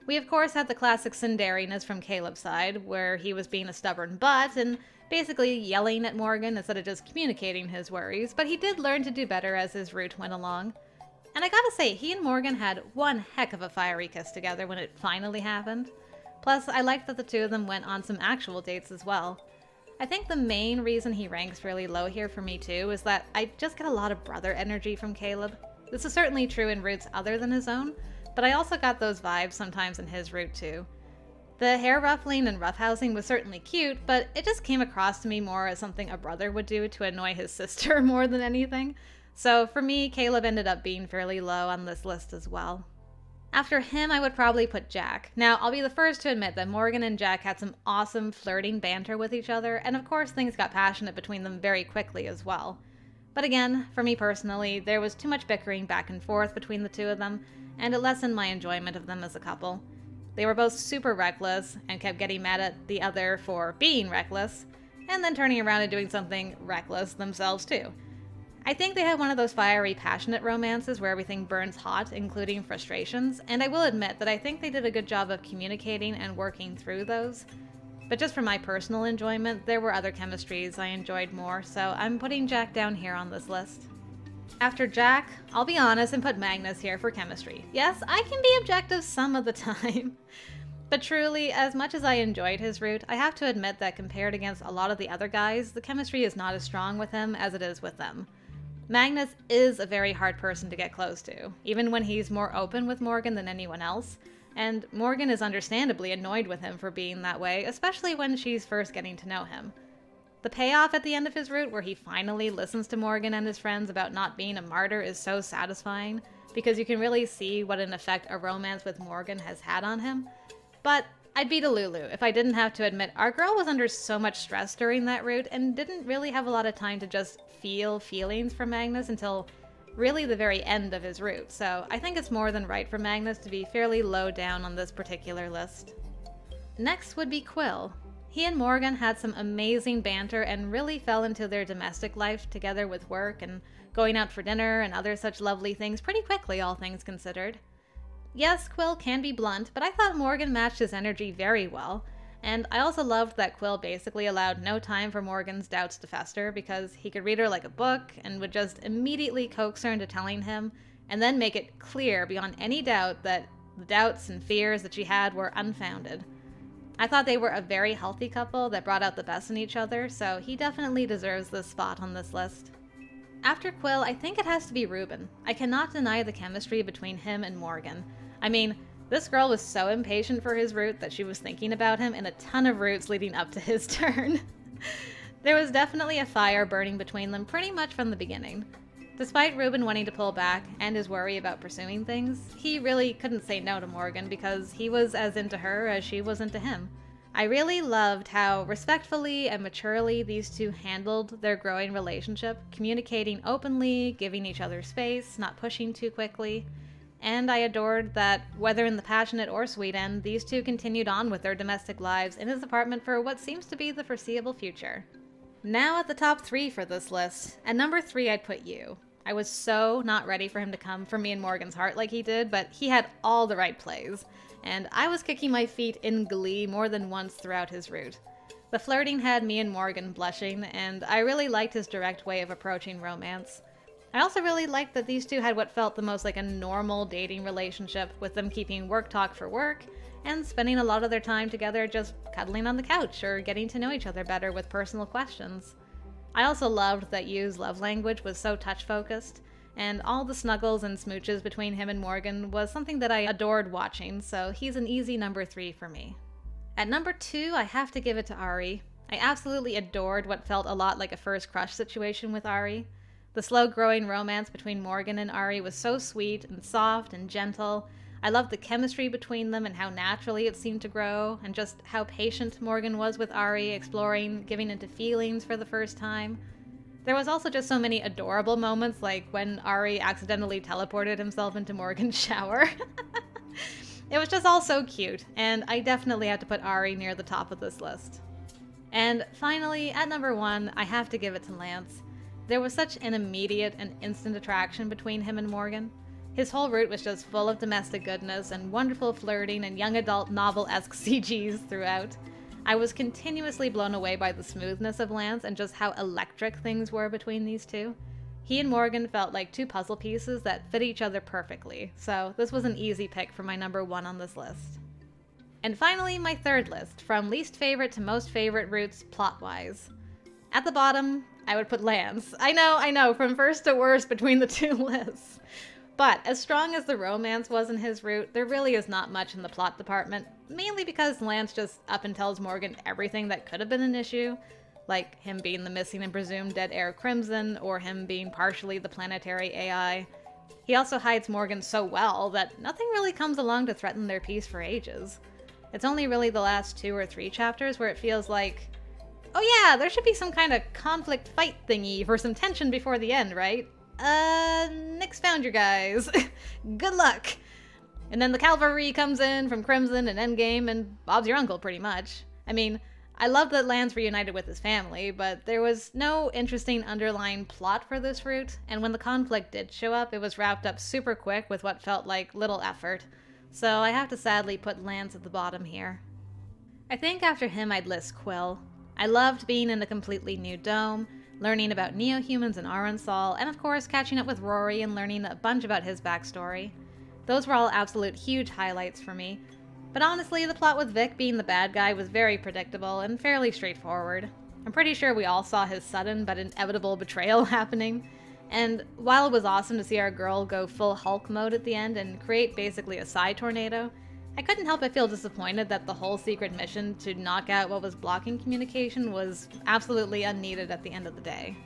We of course had the classic tsundariness from Caleb's side, where he was being a stubborn butt and basically yelling at Morgan instead of just communicating his worries, but he did learn to do better as his route went along. And I gotta say, he and Morgan had one heck of a fiery kiss together when it finally happened. Plus, I liked that the two of them went on some actual dates as well. I think the main reason he ranks really low here for me too is that I just get a lot of brother energy from Caleb. This is certainly true in routes other than his own, but I also got those vibes sometimes in his route too. The hair ruffling and roughhousing was certainly cute, but it just came across to me more as something a brother would do to annoy his sister more than anything. So for me, Caleb ended up being fairly low on this list as well. After him, I would probably put Jack. Now, I'll be the first to admit that Morgan and Jack had some awesome flirting banter with each other, and of course things got passionate between them very quickly as well. But again, for me personally, there was too much bickering back and forth between the two of them, and it lessened my enjoyment of them as a couple. They were both super reckless, and kept getting mad at the other for being reckless, and then turning around and doing something reckless themselves too. I think they had one of those fiery, passionate romances where everything burns hot, including frustrations, and I will admit that I think they did a good job of communicating and working through those. But just for my personal enjoyment, there were other chemistries I enjoyed more, so I'm putting Jack down here on this list. After Jack, I'll be honest and put Magnus here for chemistry. Yes, I can be objective some of the time. But truly, as much as I enjoyed his route, I have to admit that compared against a lot of the other guys, the chemistry is not as strong with him as it is with them. Magnus is a very hard person to get close to, even when he's more open with Morgan than anyone else, and Morgan is understandably annoyed with him for being that way, especially when she's first getting to know him. The payoff at the end of his route, where he finally listens to Morgan and his friends about not being a martyr, is so satisfying, because you can really see what an effect a romance with Morgan has had on him. But I'd be Delulu if I didn't have to admit our girl was under so much stress during that route and didn't really have a lot of time to just feel feelings for Magnus until really the very end of his route, so I think it's more than right for Magnus to be fairly low down on this particular list. Next would be Quill. He and Morgan had some amazing banter and really fell into their domestic life together with work and going out for dinner and other such lovely things pretty quickly, all things considered. Yes, Quill can be blunt, but I thought Morgan matched his energy very well, and I also loved that Quill basically allowed no time for Morgan's doubts to fester because he could read her like a book and would just immediately coax her into telling him, and then make it clear beyond any doubt that the doubts and fears that she had were unfounded. I thought they were a very healthy couple that brought out the best in each other, so he definitely deserves this spot on this list. After Quill, I think it has to be Ruben. I cannot deny the chemistry between him and Morgan. I mean, this girl was so impatient for his route that she was thinking about him in a ton of routes leading up to his turn. There was definitely a fire burning between them pretty much from the beginning. Despite Ruben wanting to pull back and his worry about pursuing things, he really couldn't say no to Morgan because he was as into her as she was into him. I really loved how respectfully and maturely these two handled their growing relationship, communicating openly, giving each other space, not pushing too quickly. And I adored that, whether in the passionate or sweet end, these two continued on with their domestic lives in his apartment for what seems to be the foreseeable future. Now at the top 3 for this list. At number 3, I'd put you. I was so not ready for him to come for me and Morgan's heart like he did, but he had all the right plays, and I was kicking my feet in glee more than once throughout his route. The flirting had me and Morgan blushing, and I really liked his direct way of approaching romance. I also really liked that these two had what felt the most like a normal dating relationship, with them keeping work talk for work, and spending a lot of their time together just cuddling on the couch or getting to know each other better with personal questions. I also loved that Yu's love language was so touch-focused, and all the snuggles and smooches between him and Morgan was something that I adored watching, so he's an easy number 3 for me. At number 2, I have to give it to Ari. I absolutely adored what felt a lot like a first crush situation with Ari. The slow-growing romance between Morgan and Ari was so sweet and soft and gentle. I loved the chemistry between them and how naturally it seemed to grow, and just how patient Morgan was with Ari, exploring, giving into feelings for the first time. There was also just so many adorable moments, like when Ari accidentally teleported himself into Morgan's shower. It was just all so cute, and I definitely had to put Ari near the top of this list. And finally, at number 1, I have to give it to Lance. There was such an immediate and instant attraction between him and Morgan. His whole route was just full of domestic goodness and wonderful flirting and young adult novel-esque CGs throughout. I was continuously blown away by the smoothness of Lance and just how electric things were between these two. He and Morgan felt like two puzzle pieces that fit each other perfectly, so this was an easy pick for my number 1 on this list. And finally, my third list, from least favorite to most favorite routes plot-wise. At the bottom, I would put Lance. I know, from first to worst between the two lists. But as strong as the romance was in his route, there really is not much in the plot department, mainly because Lance just up and tells Morgan everything that could have been an issue, like him being the missing and presumed dead heir Crimson, or him being partially the planetary AI. He also hides Morgan so well that nothing really comes along to threaten their peace for ages. It's only really the last 2 or 3 chapters where it feels like, oh yeah, there should be some kind of conflict fight thingy for some tension before the end, right? Nick's found your guys. Good luck! And then the cavalry comes in from Crimson and Endgame, and Bob's your uncle, pretty much. I mean, I love that Lance reunited with his family, but there was no interesting underlying plot for this route, and when the conflict did show up, it was wrapped up super quick with what felt like little effort. So I have to sadly put Lance at the bottom here. I think after him I'd list Quill. I loved being in a completely new dome, learning about neo-humans and Arensal, and of course catching up with Rory and learning a bunch about his backstory. Those were all absolute huge highlights for me. But honestly, the plot with Vic being the bad guy was very predictable and fairly straightforward. I'm pretty sure we all saw his sudden but inevitable betrayal happening. And while it was awesome to see our girl go full Hulk mode at the end and create basically a psi tornado, I couldn't help but feel disappointed that the whole secret mission to knock out what was blocking communication was absolutely unneeded at the end of the day.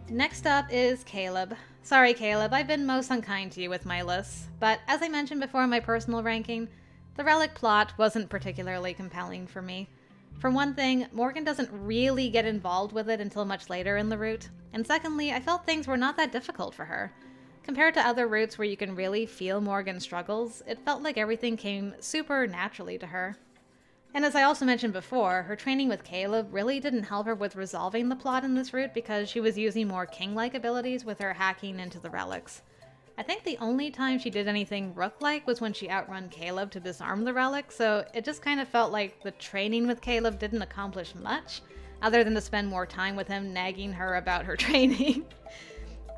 Next up is Caleb. Sorry Caleb, I've been most unkind to you with my lists, but as I mentioned before in my personal ranking, the Relic plot wasn't particularly compelling for me. For one thing, Morgan doesn't really get involved with it until much later in the route, and secondly, I felt things were not that difficult for her. Compared to other routes where you can really feel Morgan's struggles, it felt like everything came super naturally to her. And as I also mentioned before, her training with Caleb really didn't help her with resolving the plot in this route because she was using more king-like abilities with her hacking into the relics. I think the only time she did anything Rook-like was when she outrun Caleb to disarm the relic, so it just kind of felt like the training with Caleb didn't accomplish much, other than to spend more time with him nagging her about her training.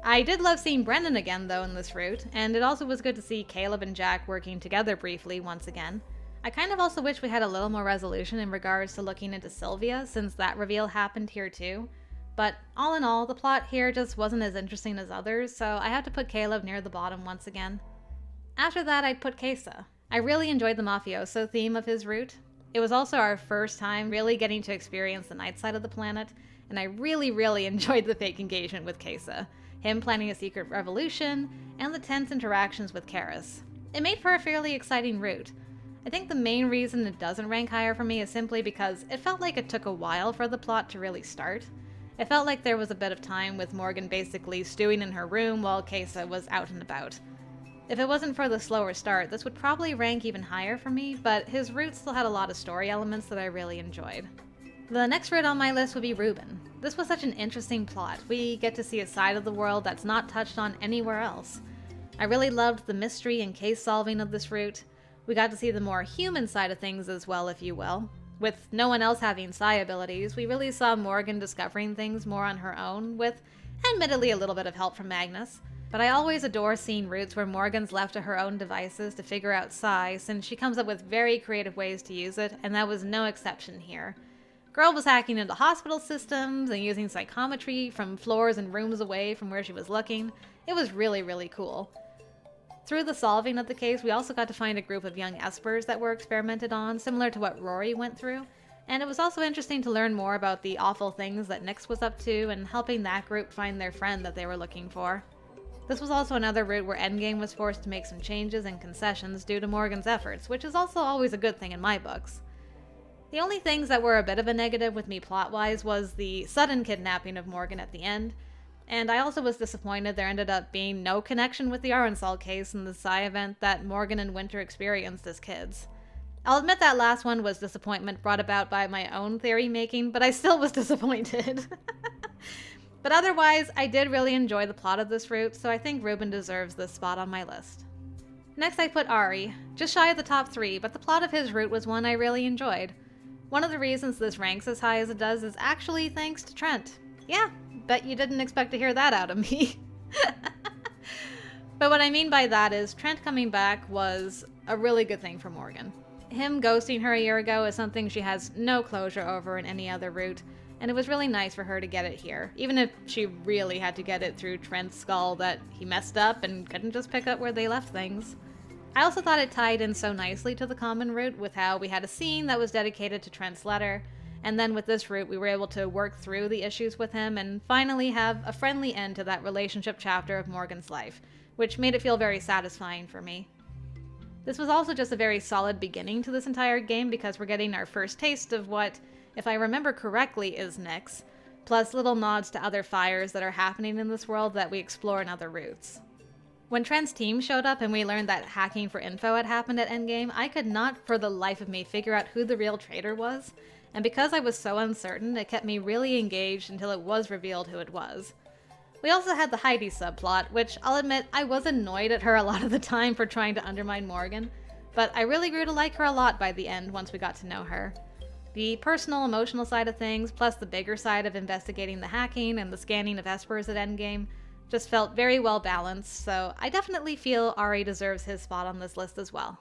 I did love seeing Brendan again though in this route, and it also was good to see Caleb and Jack working together briefly once again. I kind of also wish we had a little more resolution in regards to looking into Sylvia, since that reveal happened here too. But all in all, the plot here just wasn't as interesting as others, so I have to put Caleb near the bottom once again. After that, I'd put Kesa. I really enjoyed the mafioso theme of his route. It was also our first time really getting to experience the night side of the planet, and I really enjoyed the fake engagement with Kesa, him planning a secret revolution, and the tense interactions with Karis. It made for a fairly exciting route. I think the main reason it doesn't rank higher for me is simply because it felt like it took a while for the plot to really start. It felt like there was a bit of time with Morgan basically stewing in her room while Kesa was out and about. If it wasn't for the slower start, this would probably rank even higher for me, but his route still had a lot of story elements that I really enjoyed. The next route on my list would be Reuben. This was such an interesting plot. We get to see a side of the world that's not touched on anywhere else. I really loved the mystery and case solving of this route. We got to see the more human side of things as well, if you will. With no one else having psi abilities, we really saw Morgan discovering things more on her own, with admittedly a little bit of help from Magnus. But I always adore seeing routes where Morgan's left to her own devices to figure out psi, since she comes up with very creative ways to use it, and that was no exception here. Girl was hacking into hospital systems and using psychometry from floors and rooms away from where she was looking. It was really cool. Through the solving of the case, we also got to find a group of young espers that were experimented on, similar to what Rory went through. And it was also interesting to learn more about the awful things that Nyx was up to and helping that group find their friend that they were looking for. This was also another route where Endgame was forced to make some changes and concessions due to Morgan's efforts, which is also always a good thing in my books. The only things that were a bit of a negative with me plot-wise was the sudden kidnapping of Morgan at the end. And I also was disappointed there ended up being no connection with the Arnsal case in the Sci event that Morgan and Winter experienced as kids. I'll admit that last one was disappointment brought about by my own theory making, but I still was disappointed. But otherwise, I did really enjoy the plot of this route, so I think Ruben deserves this spot on my list. Next I put Ari, just shy of the top 3, but the plot of his route was one I really enjoyed. One of the reasons this ranks as high as it does is actually thanks to Trent. Yeah, bet you didn't expect to hear that out of me. But what I mean by that is Trent coming back was a really good thing for Morgan. Him ghosting her a year ago is something she has no closure over in any other route, and it was really nice for her to get it here, even if she really had to get it through Trent's skull that he messed up and couldn't just pick up where they left things. I also thought it tied in so nicely to the common route with how we had a scene that was dedicated to Trent's letter, and then with this route we were able to work through the issues with him and finally have a friendly end to that relationship chapter of Morgan's life, which made it feel very satisfying for me. This was also just a very solid beginning to this entire game because we're getting our first taste of what, if I remember correctly, is Nyx, plus little nods to other fires that are happening in this world that we explore in other routes. When Trent's team showed up and we learned that hacking for info had happened at Endgame, I could not for the life of me figure out who the real traitor was, and because I was so uncertain, it kept me really engaged until it was revealed who it was. We also had the Heidi subplot, which I'll admit I was annoyed at her a lot of the time for trying to undermine Morgan, but I really grew to like her a lot by the end once we got to know her. The personal, emotional side of things, plus the bigger side of investigating the hacking and the scanning of espers at Endgame, just felt very well balanced, so I definitely feel Ari deserves his spot on this list as well.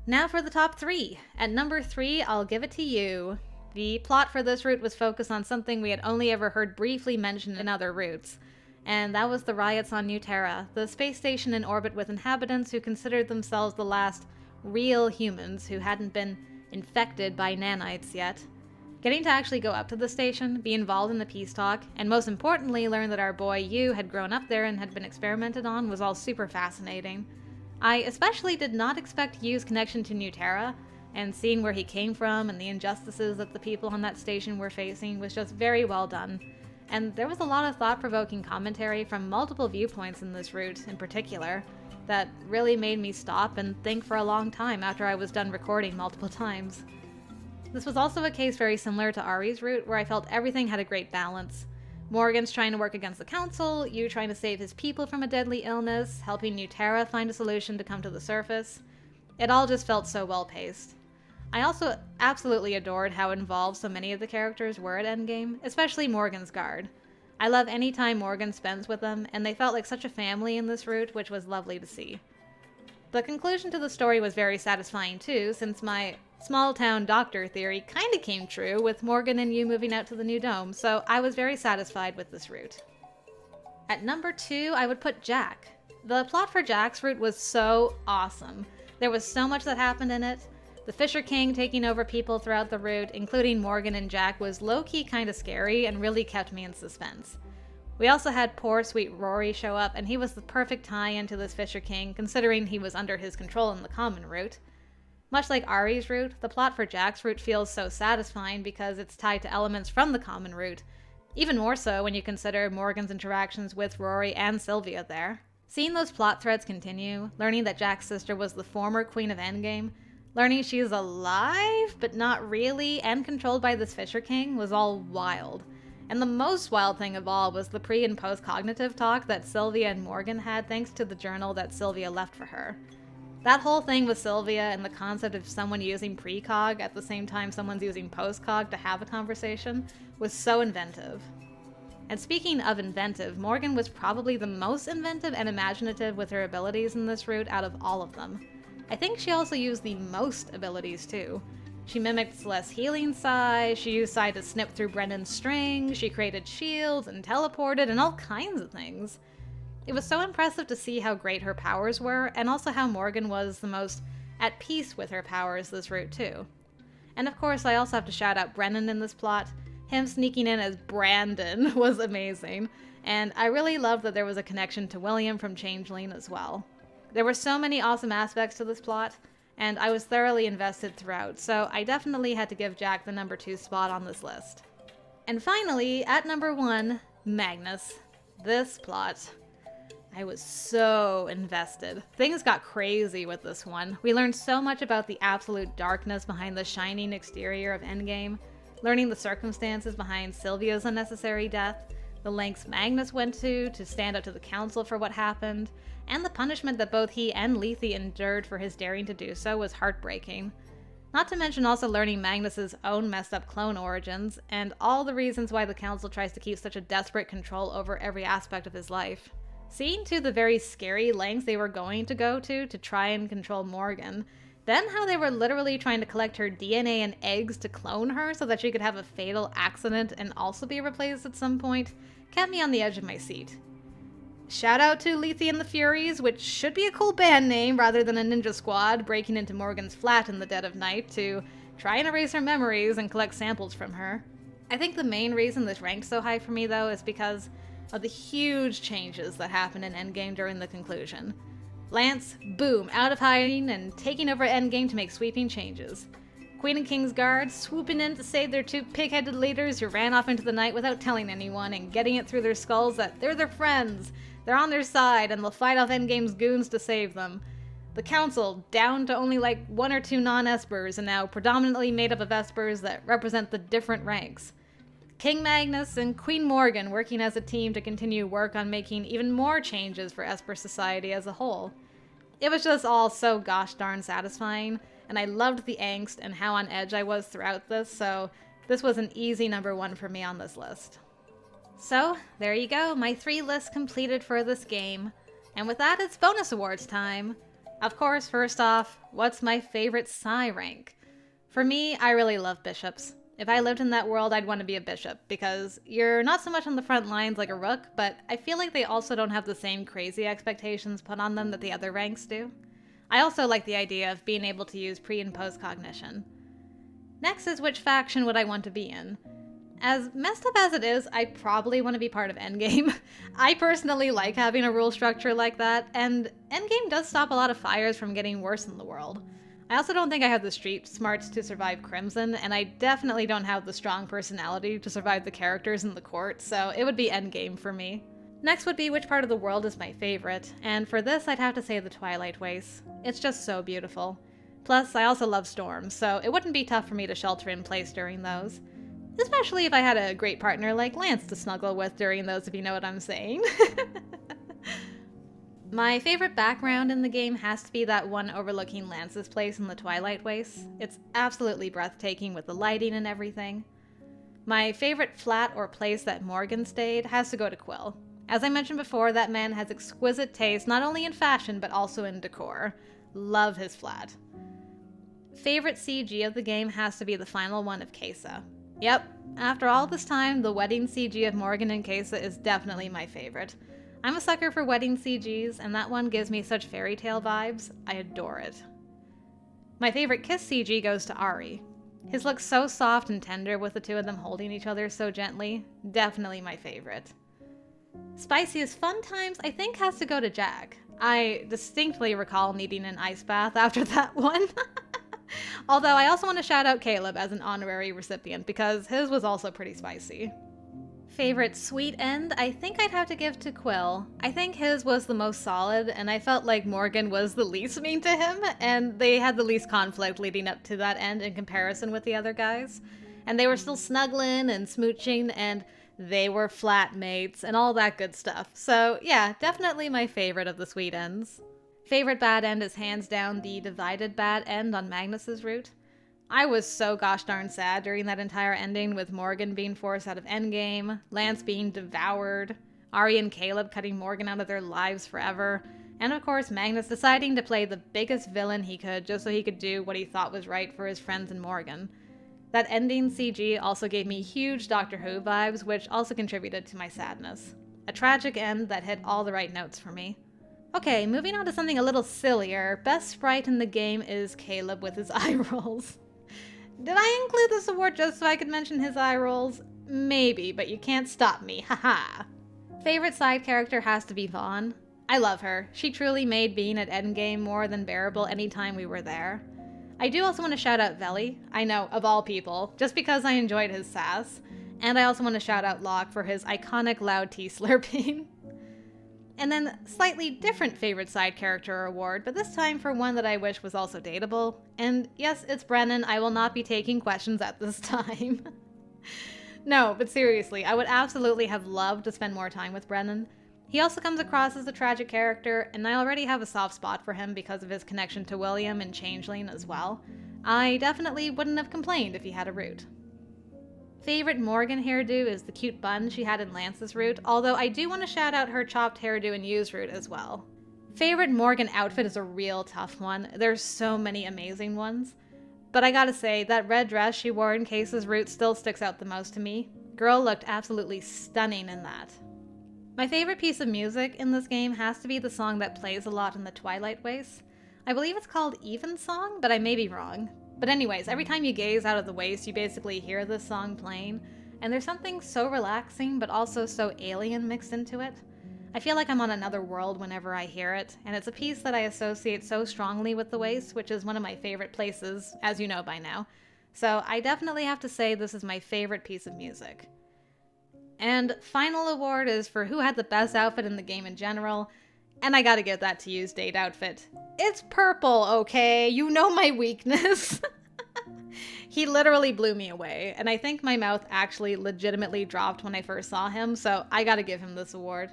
Now for the top 3. At number 3, I'll give it to you. The plot for this route was focused on something we had only ever heard briefly mentioned in other routes, and that was the riots on New Terra, the space station in orbit with inhabitants who considered themselves the last real humans who hadn't been infected by nanites yet. Getting to actually go up to the station, be involved in the peace talk, and most importantly learn that our boy Yu had grown up there and had been experimented on was all super fascinating. I especially did not expect Yu's connection to New Terra, and seeing where he came from and the injustices that the people on that station were facing was just very well done. And there was a lot of thought-provoking commentary from multiple viewpoints in this route in particular that really made me stop and think for a long time after I was done recording multiple times. This was also a case very similar to Ari's route, where I felt everything had a great balance. Morgan's trying to work against the council, Yu trying to save his people from a deadly illness, helping New Terra find a solution to come to the surface. It all just felt so well paced. I also absolutely adored how involved so many of the characters were at Endgame, especially Morgan's guard. I love any time Morgan spends with them, and they felt like such a family in this route, which was lovely to see. The conclusion to the story was very satisfying too, since my small-town doctor theory kinda came true with Morgan and Yu moving out to the new dome, so I was very satisfied with this route. At number 2, I would put Jack. The plot for Jack's route was so awesome. There was so much that happened in it. The Fisher King taking over people throughout the route, including Morgan and Jack, was low-key kinda scary and really kept me in suspense. We also had poor sweet Rory show up, and he was the perfect tie-in to this Fisher King, considering he was under his control in the common route. Much like Ari's route, the plot for Jack's route feels so satisfying because it's tied to elements from the common route, even more so when you consider Morgan's interactions with Rory and Sylvia there. Seeing those plot threads continue, learning that Jack's sister was the former Queen of Endgame, learning she's alive, but not really, and controlled by this Fisher King was all wild. And the most wild thing of all was the pre- and post-cognitive talk that Sylvia and Morgan had thanks to the journal that Sylvia left for her. That whole thing with Sylvia and the concept of someone using precog at the same time someone's using postcog to have a conversation was so inventive. And speaking of inventive, Morgan was probably the most inventive and imaginative with her abilities in this route out of all of them. I think she also used the most abilities too. She mimicked Celeste's healing Psi, she used Psi to snip through Brendan's string, she created shields and teleported and all kinds of things. It was so impressive to see how great her powers were, and also how Morgan was the most at peace with her powers this route too. And of course, I also have to shout out Brennan in this plot. Him sneaking in as Brandon was amazing, and I really loved that there was a connection to William from Changeling as well. There were so many awesome aspects to this plot, and I was thoroughly invested throughout, so I definitely had to give Jack the number 2 spot on this list. And finally, at number 1, Magnus. This plot. I was so invested. Things got crazy with this one. We learned so much about the absolute darkness behind the shining exterior of Endgame, learning the circumstances behind Sylvia's unnecessary death, the lengths Magnus went to stand up to the council for what happened, and the punishment that both he and Lethe endured for his daring to do so was heartbreaking. Not to mention also learning Magnus's own messed up clone origins, and all the reasons why the council tries to keep such a desperate control over every aspect of his life. Seeing too the very scary lengths they were going to go to try and control Morgan, then how they were literally trying to collect her DNA and eggs to clone her so that she could have a fatal accident and also be replaced at some point, kept me on the edge of my seat. Shout out to Lethe and the Furies, which should be a cool band name rather than a ninja squad breaking into Morgan's flat in the dead of night to try and erase her memories and collect samples from her. I think the main reason this ranked so high for me though is because of the huge changes that happened in Endgame during the conclusion. Lance, boom, out of hiding and taking over Endgame to make sweeping changes. Queen and King's Guard swooping in to save their two pig-headed leaders who ran off into the night without telling anyone and getting it through their skulls that they're their friends, they're on their side, and they'll fight off Endgame's goons to save them. The Council, down to only like 1 or 2 non-Espers and now predominantly made up of Espers that represent the different ranks. King Magnus and Queen Morgan working as a team to continue work on making even more changes for Esper society as a whole. It was just all so gosh darn satisfying, and I loved the angst and how on edge I was throughout this, so this was an easy number 1 for me on this list. So, there you go, my 3 lists completed for this game. And with that, it's bonus awards time. Of course, first off, what's my favorite Psi rank? For me, I really love bishops. If I lived in that world, I'd want to be a bishop, because you're not so much on the front lines like a rook, but I feel like they also don't have the same crazy expectations put on them that the other ranks do. I also like the idea of being able to use pre- and post-cognition. Next is which faction would I want to be in? As messed up as it is, I probably want to be part of Endgame. I personally like having a rule structure like that, and Endgame does stop a lot of fires from getting worse in the world. I also don't think I have the street smarts to survive Crimson, and I definitely don't have the strong personality to survive the characters in the court, so it would be Endgame for me. Next would be which part of the world is my favorite, and for this I'd have to say the Twilight Wastes. It's just so beautiful. Plus, I also love storms, so it wouldn't be tough for me to shelter in place during those. Especially if I had a great partner like Lance to snuggle with during those, if you know what I'm saying. My favorite background in the game has to be that one overlooking Lance's place in the Twilight Wastes. It's absolutely breathtaking with the lighting and everything. My favorite flat or place that Morgan stayed has to go to Quill. As I mentioned before, that man has exquisite taste not only in fashion but also in decor. Love his flat. Favorite CG of the game has to be the final one of Kesa. Yep, after all this time, the wedding CG of Morgan and Kesa is definitely my favorite. I'm a sucker for wedding CGs, and that one gives me such fairy tale vibes. I adore it. My favorite kiss CG goes to Ari. His looks so soft and tender with the two of them holding each other so gently. Definitely my favorite. Spiciest fun times, I think, has to go to Jack. I distinctly recall needing an ice bath after that one. Although I also want to shout out Caleb as an honorary recipient because his was also pretty spicy. Favorite sweet end, I think I'd have to give to Quill. I think his was the most solid, and I felt like Morgan was the least mean to him, and they had the least conflict leading up to that end in comparison with the other guys. And they were still snuggling and smooching, and they were flatmates, and all that good stuff. So yeah, definitely my favorite of the sweet ends. Favorite bad end is hands down the divided bad end on Magnus's route. I was so gosh darn sad during that entire ending with Morgan being forced out of Endgame, Lance being devoured, Ari and Caleb cutting Morgan out of their lives forever, and of course Magnus deciding to play the biggest villain he could just so he could do what he thought was right for his friends and Morgan. That ending CG also gave me huge Doctor Who vibes, which also contributed to my sadness. A tragic end that hit all the right notes for me. Okay, moving on to something a little sillier, best sprite in the game is Caleb with his eye rolls. Did I include this award just so I could mention his eye rolls? Maybe, but you can't stop me, haha. Favorite side character has to be Vaughn. I love her. She truly made being at Endgame more than bearable anytime we were there. I do also want to shout out Veli, I know, of all people, just because I enjoyed his sass. And I also want to shout out Locke for his iconic loud tea slurping. And then slightly different favorite side character award, but this time for one that I wish was also dateable. And yes, it's Brennan. I will not be taking questions at this time. No, but seriously, I would absolutely have loved to spend more time with Brennan. He also comes across as a tragic character, and I already have a soft spot for him because of his connection to William and Changeling as well. I definitely wouldn't have complained if he had a root. Favorite Morgan hairdo is the cute bun she had in Lance's route, although I do want to shout out her chopped hairdo in Yu's route as well. Favorite Morgan outfit is a real tough one. There's so many amazing ones. But I gotta say, that red dress she wore in Case's route still sticks out the most to me. Girl looked absolutely stunning in that. My favorite piece of music in this game has to be the song that plays a lot in the Twilight Waste. I believe it's called Evensong, but I may be wrong. But anyways, every time you gaze out of the waste, you basically hear this song playing, and there's something so relaxing but also so alien mixed into it. I feel like I'm on another world whenever I hear it, and it's a piece that I associate so strongly with the waste, which is one of my favorite places, as you know by now. So I definitely have to say this is my favorite piece of music. And final award is for who had the best outfit in the game in general, and I gotta give that to Yu's date outfit. It's purple, okay? You know my weakness. He literally blew me away, and I think my mouth actually legitimately dropped when I first saw him, so I gotta give him this award.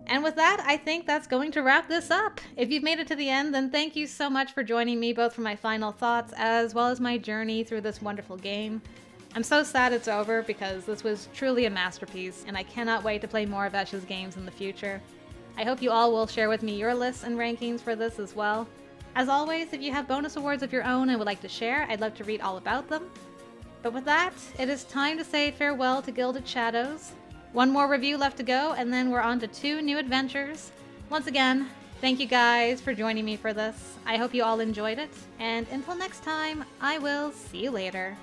And with that, I think that's going to wrap this up. If you've made it to the end, then thank you so much for joining me both for my final thoughts as well as my journey through this wonderful game. I'm so sad it's over because this was truly a masterpiece, and I cannot wait to play more of Esh's games in the future. I hope you all will share with me your lists and rankings for this as well. As always, if you have bonus awards of your own and would like to share, I'd love to read all about them. But with that, it is time to say farewell to Gilded Shadows. One more review left to go, and then we're on to 2 new adventures. Once again, thank you guys for joining me for this. I hope you all enjoyed it, and until next time, I will see you later.